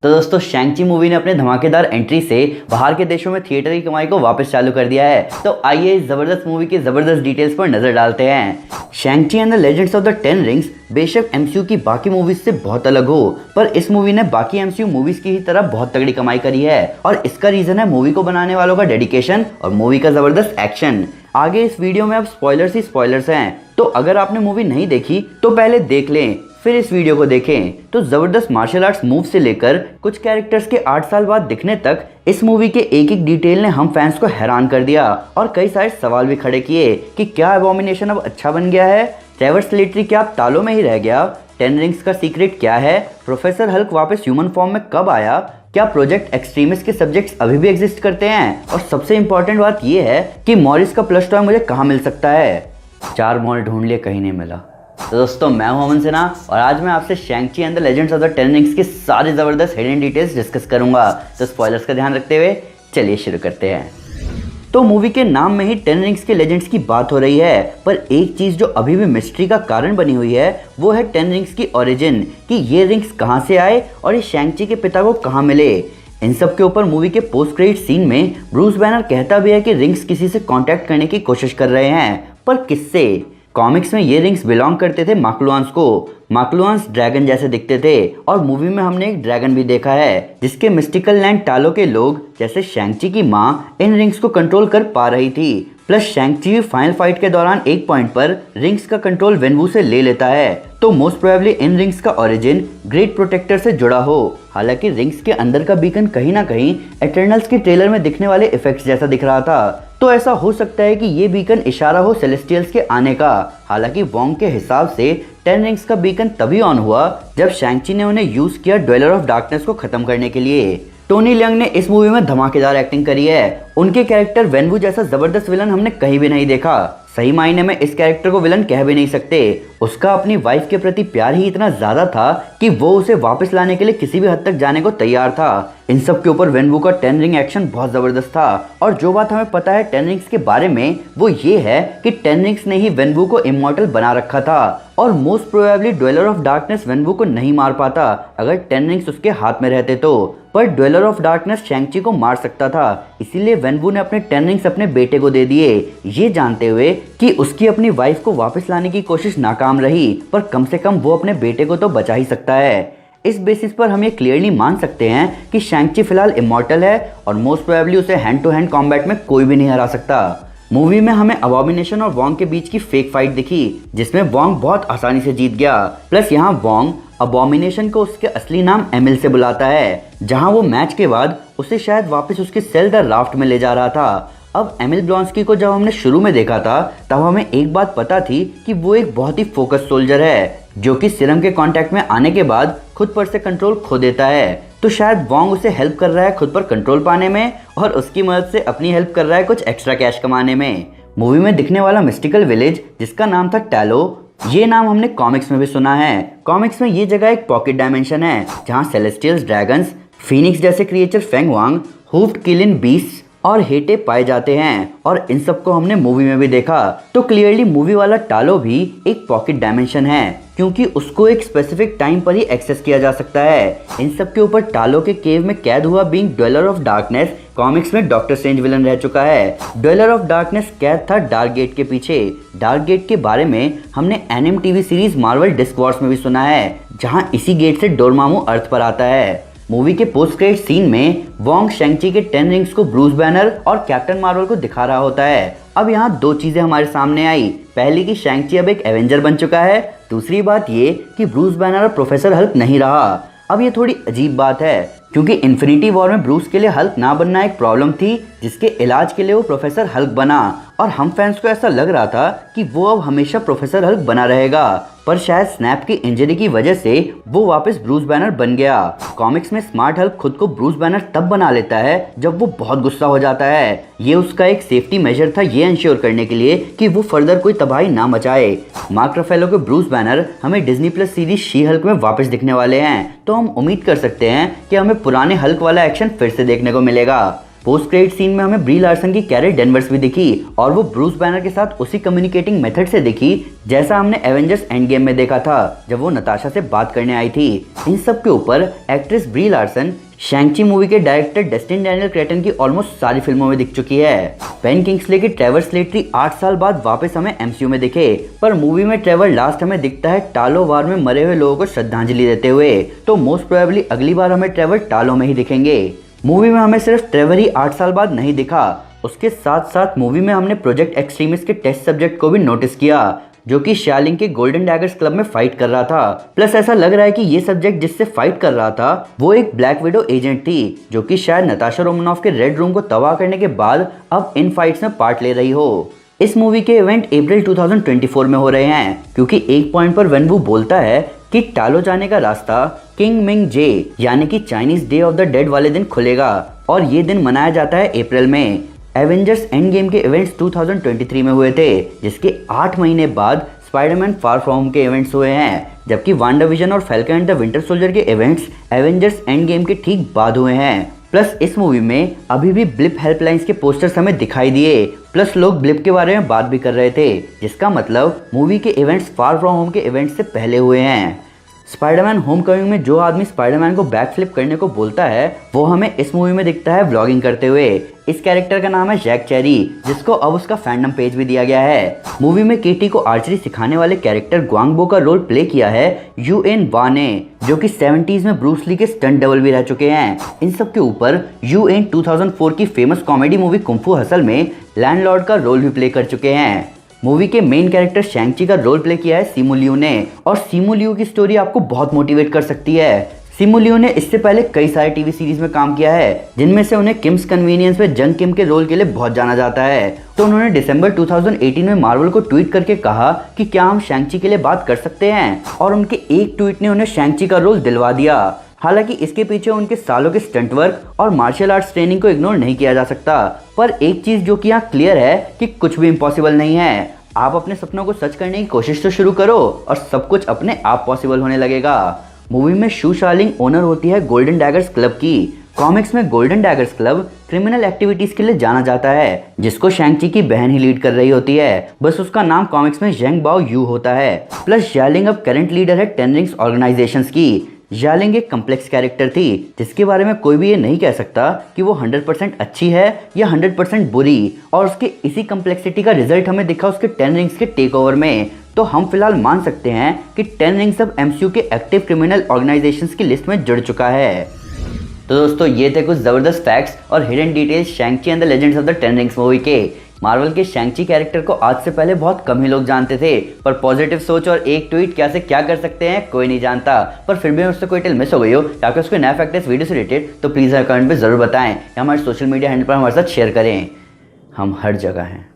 तो दोस्तों शैंग-ची मूवी ने अपने धमाकेदार एंट्री से बाहर के देशों में थिएटर की कमाई को वापस चालू कर दिया है। तो आइए इस जबरदस्त मूवी की जबरदस्त डिटेल्स पर नजर डालते हैं। शैंग-ची and the legends of the 10 rings बेशक एमसीयू की बाकी मूवीज से बहुत अलग हो, पर इस मूवी ने बाकी एमसीयू मूवीज की ही तरह बहुत तगड़ी कमाई करी है और इसका रीजन है मूवी को बनाने वालों का डेडिकेशन और मूवी का जबरदस्त एक्शन। आगे इस वीडियो में अब स्पॉयलर्स ही स्पॉयलर्स हैं, तो अगर आपने मूवी नहीं देखी तो पहले देख लें फिर इस वीडियो को देखें। तो जबरदस्त मार्शल आर्ट्स मूव से लेकर कुछ कैरेक्टर्स के 8 साल बाद दिखने तक इस मूवी के एक एक डिटेल ने हम फैंस को हैरान कर दिया और कई सारे सवाल भी खड़े किए कि क्या एबॉमिनेशन अब अच्छा बन गया है, ट्रेवर स्लेटरी क्या अब तालों में ही रह गया, 10 रिंग्स का सीक्रेट क्या है, प्रोफेसर हल्क वापस ह्यूमन फॉर्म में कब आया, क्या प्रोजेक्ट एक्सट्रीमिस्ट के सब्जेक्ट्स अभी भी एग्जिस्ट करते हैं, और सबसे इंपॉर्टेंट बात यह है कि मॉरिस का प्लस टॉय मुझे कहाँ मिल सकता है। 4 मॉल ढूंढ लिए कहीं नहीं मिला। तो दोस्तों मैं हूं अमन सिन्हा और आज मैं आपसे शैंग-ची and the legends of the 10 rings की सारी जबरदस्त हिडन डिटेल्स डिस्कस करूंगा। तो स्पॉयलर्स का ध्यान रखते हुए चलिए शुरू करते हैं। तो मूवी के नाम में ही 10 रिंग्स के लेजेंड्स की बात हो रही है, पर एक चीज जो अभी भी मिस्ट्री का कारण बनी हुई है वो है 10 रिंग्स की ओरिजिन, कि ये रिंग्स कहां से आए और ये शैंग-ची के पिता को कहां मिले। इन सब के ऊपर मूवी के पोस्ट क्रेडिट सीन में ब्रूस बैनर कहता भी है कि रिंग्स किसी से कांटेक्ट करने की कोशिश कर रहे हैं, पर किससे। कॉमिक्स में ये रिंग्स बिलोंग करते थे माक्लुआन्स को। माक्लुआन्स ड्रैगन जैसे दिखते थे और मूवी में हमने एक ड्रैगन भी देखा है जिसके मिस्टिकल लैंड टालो के लोग जैसे शैंग-ची की माँ इन रिंग्स को कंट्रोल कर पा रही थी। प्लस शैंग-ची भी फाइनल फाइट के दौरान एक पॉइंट पर रिंग्स का कंट्रोल वेनवू से ले लेता है, तो मोस्ट प्रोबेबली इन रिंग्स का ओरिजिन ग्रेट प्रोटेक्टर से जुड़ा हो। हालांकि रिंग्स के अंदर का बीकन कहीं ना कहीं एटर्नल्स के ट्रेलर में दिखने वाले इफेक्ट्स जैसा दिख रहा था, तो ऐसा हो सकता है कि ये बीकन इशारा हो सेलेस्टियल्स के आने का। हालांकि वोंग के हिसाब से 10 रिंग्स का बीकन तभी ऑन हुआ जब शैंग-ची ने उन्हें यूज किया ड्वेलर ऑफ डार्कनेस को खत्म करने के लिए। टोनी लियांग ने इस मूवी में धमाकेदार एक्टिंग करी है। उनके कैरेक्टर वेनवू जैसा जबरदस्त विलन हमने कहीं भी नहीं देखा। सही मायने में इस कैरेक्टर को विलन कह भी नहीं सकते। उसका अपनी वाइफ के प्रति प्यार ही इतना ज्यादा था कि वो उसे वापस लाने के लिए किसी भी हद तक जाने को तैयार था। इन सब के ऊपर वेनवू का 10 रिंग एक्शन बहुत जबरदस्त था और जो बात हमें पता है 10 रिंग्स के बारे में वो ये है कि 10 रिंग्स ने ही वेनवू को इमॉर्टल बना रखा था और most probably dweller of darkness वेनवू को नहीं मार पाता अगर 10 रिंग्स उसके हाथ में रहते तो, पर ड्वेलर ऑफ डार्कनेस शैंग-ची को मार सकता था। इसीलिए वेनवू ने अपने 10 रिंग्स अपने बेटे को दे दिए, ये जानते हुए कि उसकी अपनी वाइफ को वापस लाने की कोशिश नाकाम रही, पर कम से कम वो अपने बेटे को तो बचा ही सकता है। इस बेसिस पर हम ये क्लियरली मान सकते हैं कि शैंग-ची फिलहाल इमॉर्टल है और मोस्ट प्रोबेबली उसे हैंड टू हैंड कॉम्बैट में कोई भी नहीं हरा सकता। मूवी में हमें अबॉमिनेशन और वोंग के बीच की फेक फाइट दिखी जिसमें वोंग बहुत आसानी से जीत गया। प्लस यहाँ वोंग अबॉमिनेशन को उसके असली नाम एमिल से बुलाता है, जहां वो मैच के बाद उसे शायद वापस उसके सेल द राफ्ट में ले जा रहा था। अब एमिल ब्लॉन्स्की को जब हमने शुरू में देखा था तब हमें एक बात पता थी कि वो एक बहुत ही फोकस सोल्जर है जो कि सीरम के कांटेक्ट में आने के बाद खुद पर से कंट्रोल खो देता है, तो शायद वोंग उसे हेल्प कर रहा है खुद पर कंट्रोल पाने में और उसकी मदद से अपनी हेल्प कर रहा है कुछ एक्स्ट्रा कैश कमाने में। मूवी में दिखने वाला मिस्टिकल विलेज जिसका नाम था टालो, ये नाम हमने कॉमिक्स में भी सुना है। कॉमिक्स में ये जगह एक पॉकेट डायमेंशन है जहाँ सेलेस्टियल्स, ड्रैगन्स, फीनिक्स जैसे क्रिएचर, फेंग वांग, हुफ्ड किलिन बीस्ट और हेटे पाए जाते हैं और इन सबको हमने मूवी में भी देखा। तो क्लियरली मूवी वाला टालो भी एक पॉकेट डायमेंशन है क्योंकि उसको एक स्पेसिफिक टाइम पर ही एक्सेस किया जा सकता है। इन सब के ऊपर टालो के केव में कैद हुआ being dweller of darkness comics में डॉक्टर स्ट्रेंज विलन रह चुका है। ड्वेलर ऑफ डार्कनेस कैद था डार्क गेट के पीछे। डार्क गेट के बारे में हमने anime TV series Marvel disk wars में भी सुना है जहाँ इसी गेट से डोरमामू अर्थ पर आता है। मूवी के पोस्ट क्रेडिट सीन में वोंग शैंग-ची के 10 रिंग्स को ब्रूस बैनर और कैप्टन मार्वल को दिखा रहा होता है। अब यहाँ दो चीजें हमारे सामने आई, पहली कि शैंग-ची अब एक एवेंजर बन चुका है, दूसरी बात ये कि ब्रूस बैनर और प्रोफेसर हल्क नहीं रहा। अब ये थोड़ी अजीब बात है क्योंकि इन्फिनिटी वॉर में ब्रूस के लिए हल्क ना बनना एक प्रॉब्लम थी जिसके इलाज के लिए वो प्रोफेसर हल्क बना और हम फैंस को ऐसा लग रहा था कि वो अब हमेशा प्रोफेसर हल्क बना रहेगा, पर शायद स्नैप की इंजरी की वजह से वो वापस ब्रूस बैनर बन गया। कॉमिक्स में स्मार्ट हल्क खुद को ब्रूस बैनर तब बना लेता है जब वो बहुत गुस्सा हो जाता है। ये उसका एक सेफ्टी मेजर था ये इंश्योर करने के लिए कि वो फर्दर कोई तबाही ना मचाए। मार्क रफेलो के ब्रूस बैनर हमें Disney plus series she Hulk में वापस दिखने वाले हैं, तो हम उम्मीद कर सकते हैं कि हमें पुराने हल्क वाला एक्शन फिर से देखने को मिलेगा। पोस्ट क्रेडिट सीन में हमें ब्री लार्सन की कैरल डेनवर्स भी दिखी और वो ब्रूस बैनर के साथ उसी कम्युनिकेटिंग मेथड से दिखी जैसा हमने एवेंजर्स एंड गेम में देखा था जब वो नताशा से बात करने आई थी। इन सब के ऊपर actress Brie Larson Shang-Chi movie के डायरेक्टर डस्टिन डैनियल क्रेटन की ऑलमोस्ट सारी फिल्मों में दिख चुकी है। बेन किंग्सले की ट्रेवर स्लेटरी 8 साल बाद वापस हमें एमसीयू में दिखे, पर मूवी में ट्रेवर लास्ट हमें दिखता है टालो वार में मरे हुए लोगों को श्रद्धांजलि देते हुए, तो मोस्ट प्रोबेबली अगली बार हमें ट्रेवर टालो में ही दिखेंगे। मूवी में हमें सिर्फ ट्रेवर ही 8 साल बाद नहीं दिखा, उसके साथ साथ मूवी में हमने प्रोजेक्ट एक्सट्रीमिस्ट के टेस्ट सब्जेक्ट को भी नोटिस किया जो कि शालिंग के गोल्डन डैगर्स क्लब में फाइट कर रहा था। प्लस ऐसा लग रहा है कि ये सब्जेक्ट जिससे फाइट कर रहा था वो एक ब्लैक विडो एजेंट थी जो कि शायद नताशा रोमानोफ के रेड रूम को तबाह करने के बाद अब इन फाइट्स में पार्ट ले रही हो। इस मूवी के इवेंट अप्रैल 2024 में हो रहे हैं क्योंकि एक पॉइंट पर वेन वू बोलता है कि टालो जाने का रास्ता किंग मिंग जे यानी कि Chinese day of the dead वाले दिन खुलेगा और ये दिन मनाया जाता है अप्रैल में। एवेंजर्स एंड गेम के इवेंट्स 2023 में हुए थे जिसके 8 महीने बाद स्पाइडरमैन फार फ्रॉम होम के इवेंट्स हुए हैं, जबकि वांडाविजन और falcon and the winter soldier के इवेंट्स एवेंजर्स एंड गेम के ठीक बाद हुए हैं। प्लस इस मूवी में अभी भी ब्लिप हेल्पलाइंस के पोस्टर्स हमें दिखाई दिए, प्लस लोग ब्लिप के बारे में बात भी कर रहे थे जिसका मतलब मूवी के इवेंट्स फार फ्रॉम होम के इवेंट्स से पहले हुए हैं। स्पाइडरमैन होमकमिंग में जो आदमी स्पाइडरमैन को बैकफ्लिप करने को बोलता है वो हमें इस मूवी में दिखता है व्लॉगिंग करते हुए। इस कैरेक्टर का नाम है जैक चेरी जिसको अब उसका फैंडम पेज भी दिया गया है। मूवी में केटी को आर्चरी सिखाने वाले कैरेक्टर ग्वांगबो का रोल प्ले किया है यूएन वा ने जो कि 70s में ब्रूस ली के स्टंट डबल भी रह चुके हैं। इन सब के ऊपर यूएन 2004 की famous comedy movie kung fu hustle में लैंडलॉर्ड का रोल भी प्ले कर चुके हैं। मूवी के मेन कैरेक्टर शैंग-ची का रोल प्ले किया है सिमू लियू ने और सिमू लियू की स्टोरी आपको बहुत मोटिवेट कर सकती है। सिमू लियू ने इससे पहले कई सारे टीवी सीरीज में काम किया है जिनमें से उन्हें किम्स कन्वीनियंस में जंग किम के रोल के लिए बहुत जाना जाता है, तो उन्होंने दिसंबर 2018 में मार्वल को ट्वीट करके कहा कि क्या हम शैंग-ची के लिए बात कर सकते हैं और उनके एक ट्वीट ने उन्हें शैंग-ची का रोल दिलवा दिया। हालांकि इसके पीछे उनके सालों के स्टंट वर्क और मार्शल आर्ट्स ट्रेनिंग को इग्नोर नहीं किया जा सकता, पर एक चीज जो कि यहाँ क्लियर है कि कुछ भी इम्पॉसिबल नहीं है। आप अपने सपनों को सच करने की कोशिश तो शुरू करो और सब कुछ अपने आप पॉसिबल होने लगेगा। मूवी में शू शालिंग ओनर होती है गोल्डन डैगर्स क्लब की। कॉमिक्स में golden daggers club criminal activities के लिए जाना जाता है जिसको शैंग-ची की बहन ही लीड कर रही होती है, बस उसका नाम कॉमिक्स में जेंग बाओ यू होता है। प्लस शालिंग अब करंट लीडर है 10 रिंग्स ऑर्गेनाइजेशंस की। यालिंग एक कम्प्लेक्स कैरेक्टर थी जिसके बारे में कोई भी ये नहीं कह सकता कि वो 100% अच्छी है या 100% बुरी, और उसके इसी कम्प्लेक्सिटी का रिजल्ट हमें दिखा उसके 10 रिंग्स के टेक ओवर में। तो हम फिलहाल मान सकते हैं कि 10 रिंग्स अब एमसीयू के एक्टिव क्रिमिनल ऑर्गेनाइजेशंस की लिस्ट में जुड़ चुका है। तो दोस्तों ये थे कुछ जबरदस्त फैक्ट्स और hidden details शैंग-ची and the legends of the 10 rings movie के। मार्वल के शैंग-ची कैरेक्टर को आज से पहले बहुत कम ही लोग जानते थे, पर पॉजिटिव सोच और एक ट्वीट क्या से क्या कर सकते हैं कोई नहीं जानता। पर फिर भी उससे कोई डिटेल मिस हो गई हो या फिर उसको नया फैक्ट इस वीडियो से रिलेटेड तो प्लीज़ कमेंट में ज़रूर बताएं या हमारे सोशल मीडिया हैंडल पर हमारे साथ शेयर करें, हम हर जगह हैं।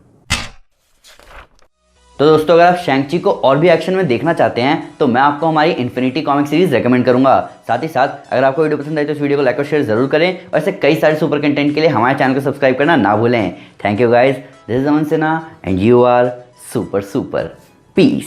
तो दोस्तों अगर आप शैंग-ची को और भी एक्शन में देखना चाहते हैं तो मैं आपको हमारी इन्फिनिटी कॉमिक सीरीज रेकमेंड करूंगा। साथ ही साथ अगर आपको वीडियो पसंद आए तो इस वीडियो को लाइक और शेयर जरूर करें और ऐसे कई सारे सुपर कंटेंट के लिए हमारे चैनल को सब्सक्राइब करना ना भूलें। Thank you guys, this is Aman Sinha and you are super super. Piece.